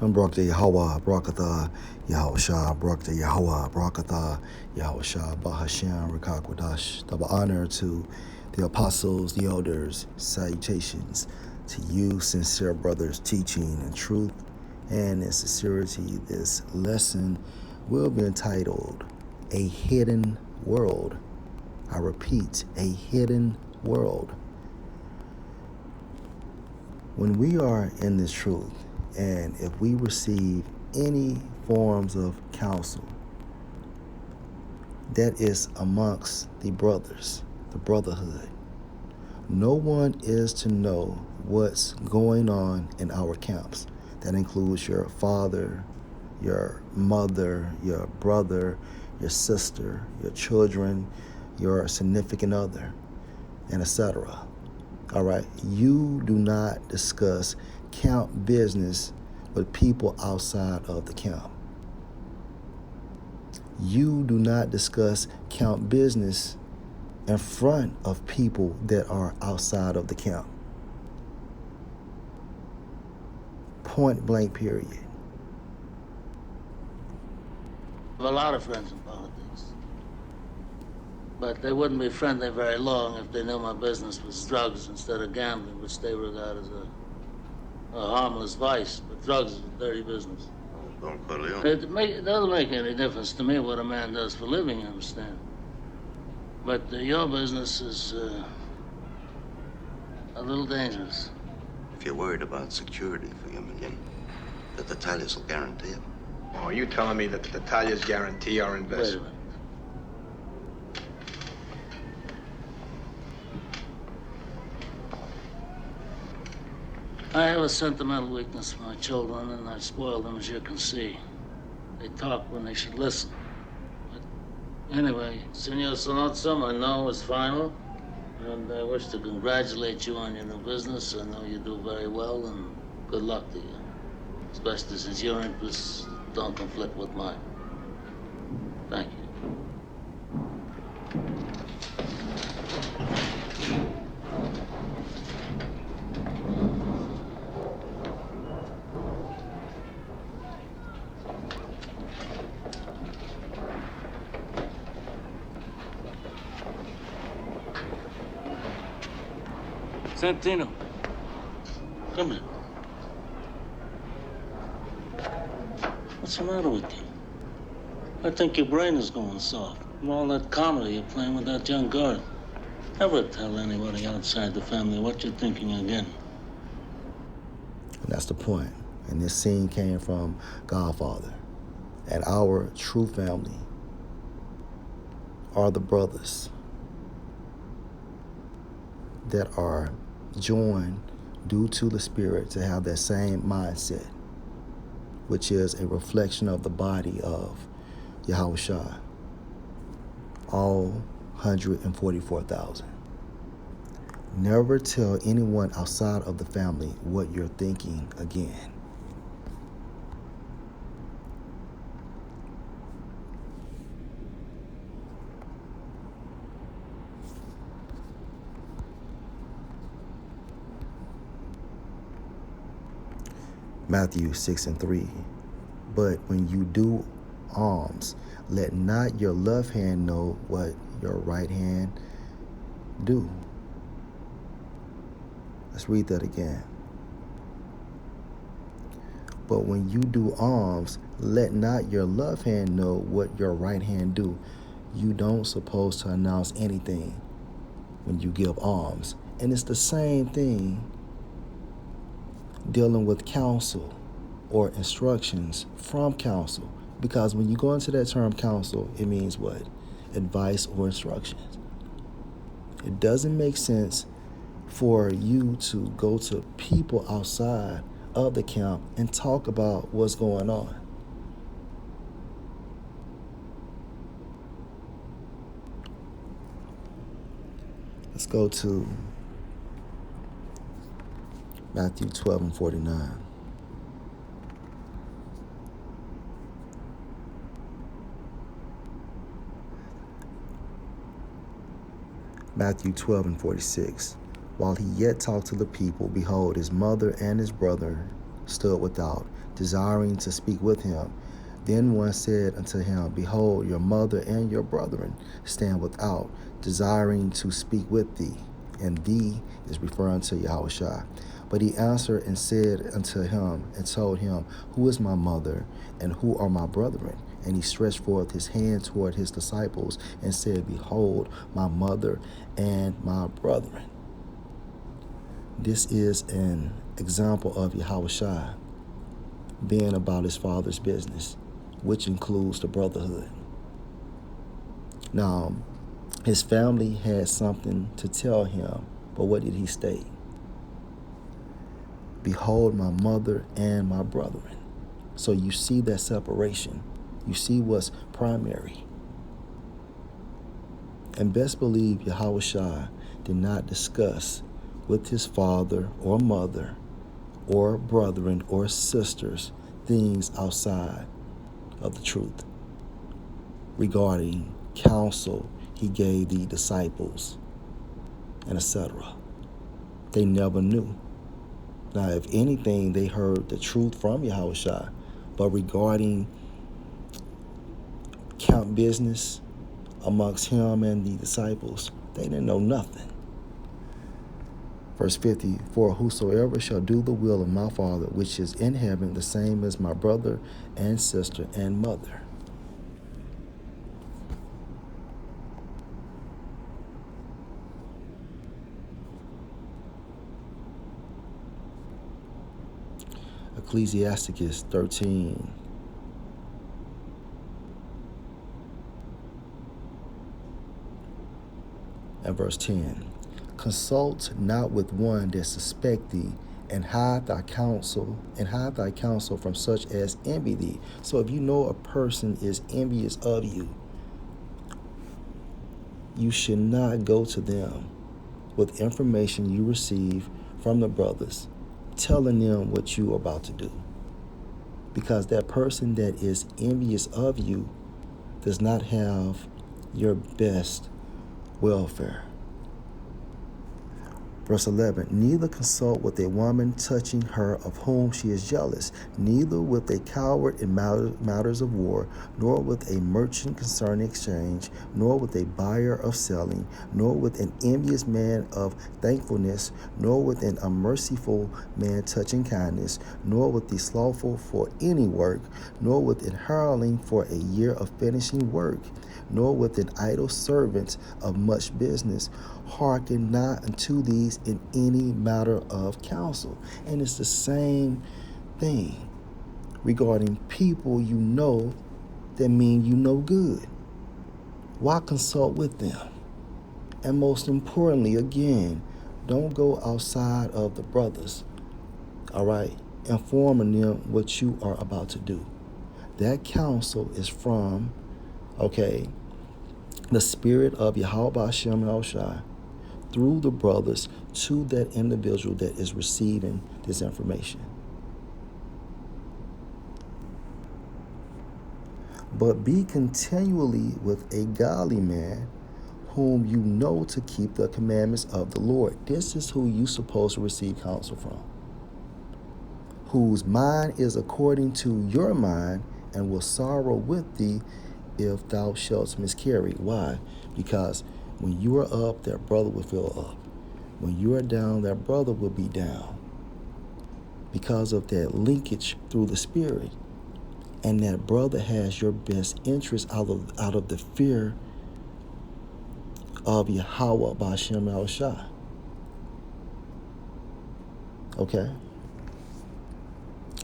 Barakatah Yahweh, Barakatah Yahushua, Barakatah Yahweh, Barakatah Yahushua, Bahashem, Rakakwadash. Double honor to the apostles, the elders, salutations to you, sincere brothers, teaching in truth and in sincerity. This lesson will be entitled A Hidden World. I repeat, a hidden world. When we are in this truth, and if we receive any forms of counsel that is amongst the brothers, the brotherhood, no one is to know what's going on in our camps. That includes your father, your mother, your brother, your sister, your children, your significant other, and etc. All right, you do not discuss camp business with people outside of the camp. You do not discuss camp business in front of people that are outside of the camp. Point blank, period. I have a lot of friends in politics, but they wouldn't be friendly very long if they knew my business was drugs instead of gambling, which they regard as a harmless vice. But drugs is a dirty business. It doesn't make any difference to me what a man does for a living, you understand? But your business is a little dangerous. If you're worried about security for your million, the Tatalias will guarantee it. Oh, are you telling me that the Tatalias guarantee our investment? Wait a minute. I have a sentimental weakness for my children, and I spoil them, as you can see. They talk when they should listen. But anyway, Senor Sonotsum, I know is final, and I wish to congratulate you on your new business. I know you do very well, and good luck to you, especially since your interests don't conflict with mine. Thank you. Santino, come here. What's the matter with you? I think your brain is going soft from all that comedy you're playing with that young girl. Never tell anybody outside the family what you're thinking again. And that's the point. And this scene came from Godfather. And our true family are the brothers that are joined due to the Spirit to have that same mindset, which is a reflection of the body of Yahushua, all 144,000. Never tell anyone outside of the family what you're thinking again. Matthew 6:3. But when you do alms, let not your left hand know what your right hand do. Let's read that again. But when you do alms, let not your left hand know what your right hand do. You don't supposed to announce anything when you give alms. And it's the same thing dealing with counsel or instructions from counsel. Because when you go into that term counsel, it means what? Advice or instructions. It doesn't make sense for you to go to people outside of the camp and talk about what's going on. Let's go to Matthew 12:49. Matthew 12:46. While he yet talked to the people, behold, his mother and his brother stood without, desiring to speak with him. Then one said unto him, Behold, your mother and your brethren stand without, desiring to speak with thee. And thee is referring to Yahushua. But he answered and said unto him, and told him, Who is my mother, and who are my brethren? And he stretched forth his hand toward his disciples, and said, Behold, my mother and my brethren. This is an example of Yahushua being about his father's business, which includes the brotherhood. Now, his family had something to tell him, but what did he state? Behold, my mother and my brethren. So you see that separation. You see what's primary. And best believe Yahushua did not discuss with his father or mother or brethren or sisters things outside of the truth regarding counsel he gave the disciples and etc. They never knew. Now, if anything, they heard the truth from Yahushua, but regarding count business amongst him and the disciples, they didn't know nothing. Verse 50, For whosoever shall do the will of my Father, which is in heaven, the same as my brother and sister and mother. Ecclesiasticus 13. And verse 10. Consult not with one that suspect thee, and hide thy counsel from such as envy thee. So if you know a person is envious of you, you should not go to them with information you receive from the brothers, telling them what you are about to do. Because that person that is envious of you does not have your best welfare. Verse 11, Neither consult with a woman touching her of whom she is jealous, neither with a coward in matters of war, nor with a merchant concerning exchange, nor with a buyer of selling, nor with an envious man of thankfulness, nor with an unmerciful man touching kindness, nor with the slothful for any work, nor with an hireling for a year of finishing work, nor with an idle servant of much business. Hearken not unto these in any matter of counsel. And it's the same thing regarding people you know that mean you know good. Why consult with them? And most importantly, again, don't go outside of the brothers, all right, informing them what you are about to do. That counsel is from, okay, the spirit of Yahweh Hashem Yahushua through the brothers to that individual that is receiving this information. But be continually with a godly man whom you know to keep the commandments of the Lord. This is who you're supposed to receive counsel from. Whose mind is according to your mind, and will sorrow with thee if thou shalt miscarry. Why? Because when you are up, that brother will feel up. When you are down, that brother will be down. Because of that linkage through the spirit. And that brother has your best interest out of the fear of Yahweh B'Shem Yahushua. Okay?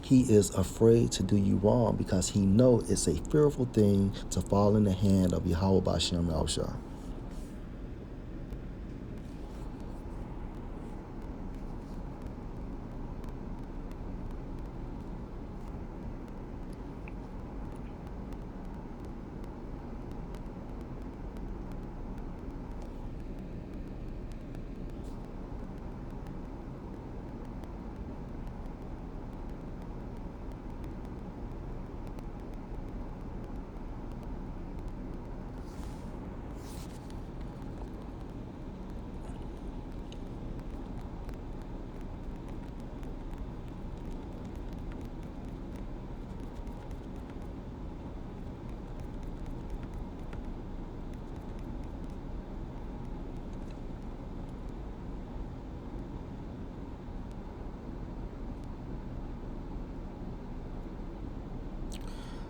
He is afraid to do you wrong because he knows it's a fearful thing to fall in the hand of Yahweh B'Shem Yahushua.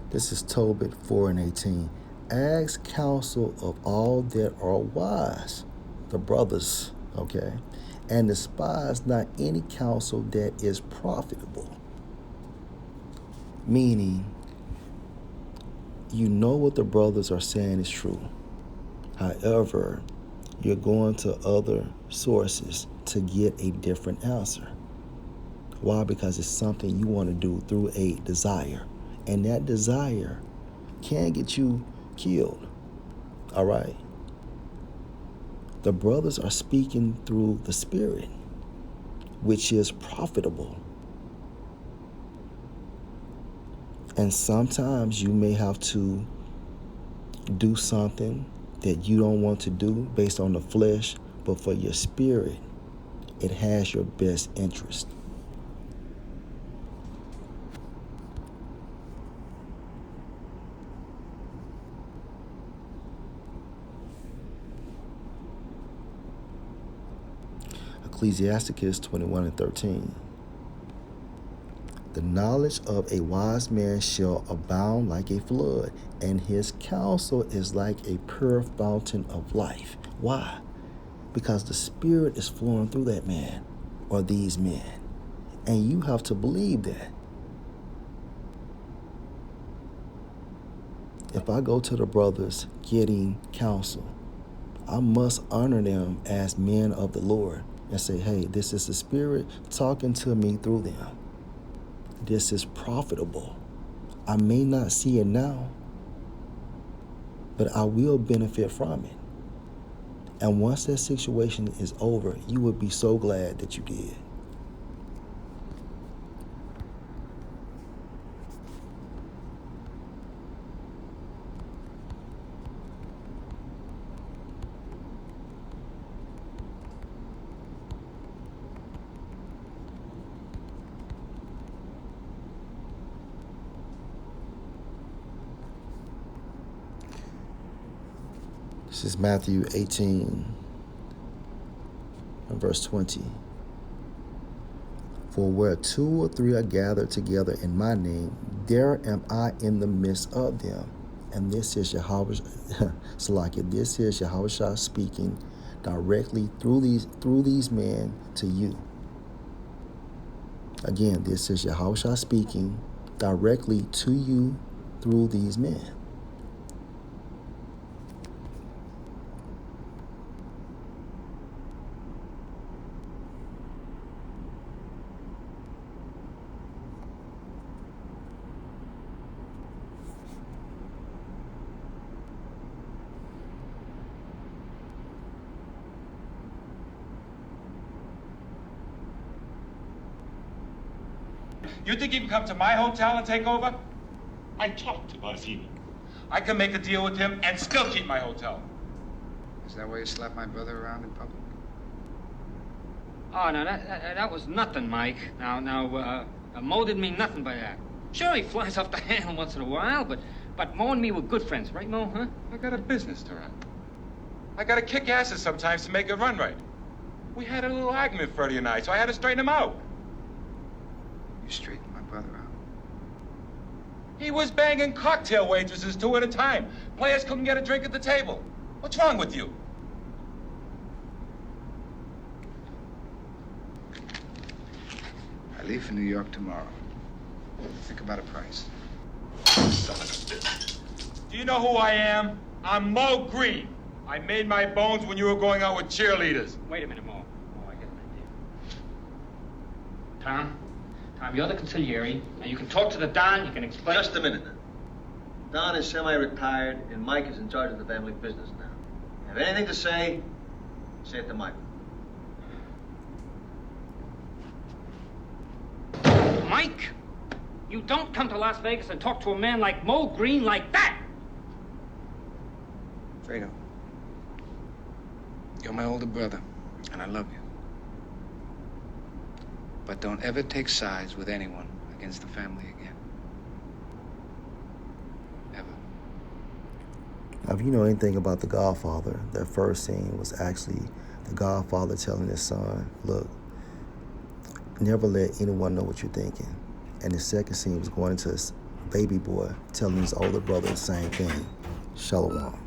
This is Tobit 4:18. Ask counsel of all that are wise, the brothers, okay? And despise not any counsel that is profitable. Meaning, you know what the brothers are saying is true. However, you're going to other sources to get a different answer. Why? Because it's something you want to do through a desire. And that desire can get you killed. All right? The brothers are speaking through the Spirit, which is profitable. And sometimes you may have to do something that you don't want to do based on the flesh, but for your spirit, it has your best interest. Ecclesiasticus 21:13. The knowledge of a wise man shall abound like a flood, and his counsel is like a pure fountain of life. Why? Because the Spirit is flowing through that man or these men. And you have to believe that. If I go to the brothers getting counsel, I must honor them as men of the Lord and say, hey, this is the Spirit talking to me through them. This is profitable. I may not see it now, but I will benefit from it. And once that situation is over, you would be so glad that you did. This is Matthew 18, verse 20. For where 2 or 3 are gathered together in my name, there am I in the midst of them. And this is Yahweh, Salakia, this is Yahweh speaking directly through these men to you. Again, this is Yahweh speaking directly to you through these men. You think you can come to my hotel and take over? I talked to Barzini. I can make a deal with him and still keep my hotel. Is that why you slapped my brother around in public? Oh, no, that was nothing, Mike. Now, Mo didn't mean nothing by that. Sure, he flies off the handle once in a while, but Mo and me were good friends, right, Mo, huh? I got a business to run. I gotta kick asses sometimes to make it run right. We had a little argument Freddie and I, so I had to straighten him out. You straightened my brother out. He was banging cocktail waitresses 2 at a time. Players couldn't get a drink at the table. What's wrong with you? I leave for New York tomorrow. Think about a price. Son of a bitch. Do you know who I am? I'm Mo Green. I made my bones when you were going out with cheerleaders. Wait a minute, Mo. I get an idea. Tom, you're the consigliere. Now, you can talk to the Don, you can explain... Just a minute now. Don is semi-retired, and Mike is in charge of the family business now. Have anything to say it to Mike. Mike, you don't come to Las Vegas and talk to a man like Mo Green like that! Fredo, you're my older brother, and I love you. But don't ever take sides with anyone against the family again. Ever. Now, if you know anything about The Godfather, that first scene was actually the Godfather telling his son, look, never let anyone know what you're thinking. And the second scene was going into baby boy telling his older brother the same thing. Shalom.